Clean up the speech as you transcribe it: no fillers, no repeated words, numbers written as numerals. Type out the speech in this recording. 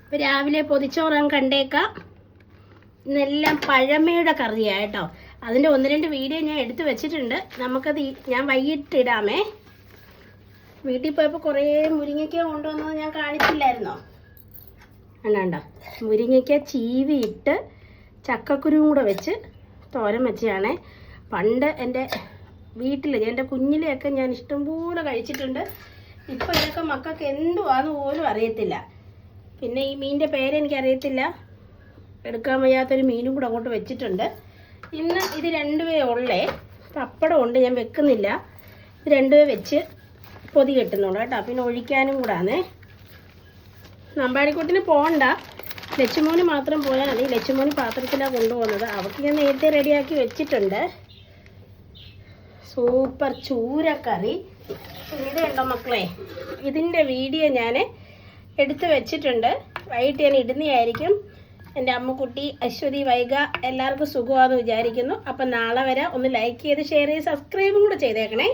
ഇപ്പോൾ രാവിലെ പൊതിച്ചോറാൻ കണ്ടേക്കാം. ഇന്നെല്ലാം പഴമയുടെ കറിയാണ് കേട്ടോ. അതിൻ്റെ 1-2 വീഡിയോ ഞാൻ എടുത്തു വെച്ചിട്ടുണ്ട്. നമുക്കത് ഞാൻ വൈകിട്ടിടാമേ. വീട്ടിൽ പോയപ്പോൾ കുറേ മുരിങ്ങയ്ക്ക കൊണ്ടുവന്നത് ഞാൻ കാണിച്ചില്ലായിരുന്നോ? അല്ലാണ്ടോ, മുരിങ്ങയ്ക്ക ചീവിയിട്ട് ചക്കക്കുരുവും കൂടെ വെച്ച് തോരൻ വെച്ചാണ്. പണ്ട് എൻ്റെ വീട്ടിൽ എൻ്റെ കുഞ്ഞിലെയൊക്കെ ഞാൻ ഇഷ്ടംപോലെ കഴിച്ചിട്ടുണ്ട്. ഇപ്പോൾ ഇതൊക്കെ മക്കൾക്ക് എന്തുവാന്ന് പോലും അറിയത്തില്ല. പിന്നെ ഈ മീനിൻ്റെ പേരെനിക്കറിയത്തില്ല. എടുക്കാൻ വയ്യാത്തൊരു മീനും കൂടെ അങ്ങോട്ട് വെച്ചിട്ടുണ്ട്. ഇന്ന് ഇത് 2 ഉള്ളേ. പപ്പടം ഉണ്ട്, ഞാൻ വെക്കുന്നില്ല. ഇത് 2 വെച്ച് പൊതി കെട്ടുന്നുള്ളൂ കേട്ടോ. പിന്നെ ഒഴിക്കാനും കൂടാന്നേ. നമ്പാടിക്കൂട്ടിന് പോകണ്ട, ലച്ചുമോന് മാത്രം പോയാൽ മതി. ലച്ചുമോന് പാത്രത്തിലാണ് കൊണ്ടുപോകുന്നത്. അവർക്ക് ഞാൻ നേരത്തെ റെഡിയാക്കി വെച്ചിട്ടുണ്ട്. സൂപ്പർ ചൂരക്കറി. ഇത് ഉണ്ടോ മക്കളെ, ഇതിൻ്റെ വീഡിയോ ഞാൻ എടുത്ത് വെച്ചിട്ടുണ്ട്. വൈകിട്ട് ഞാൻ ഇടുന്നതായിരിക്കും. എൻ്റെ അമ്മുക്കുട്ടി, അശ്വതി, വൈഗ എല്ലാവർക്കും സുഖമാണെന്ന് വിചാരിക്കുന്നു. അപ്പം നാളെ വരെ ഒന്ന് ലൈക്ക് ചെയ്ത് ഷെയർ ചെയ്ത് സബ്സ്ക്രൈബും കൂടെ ചെയ്തേക്കണേ.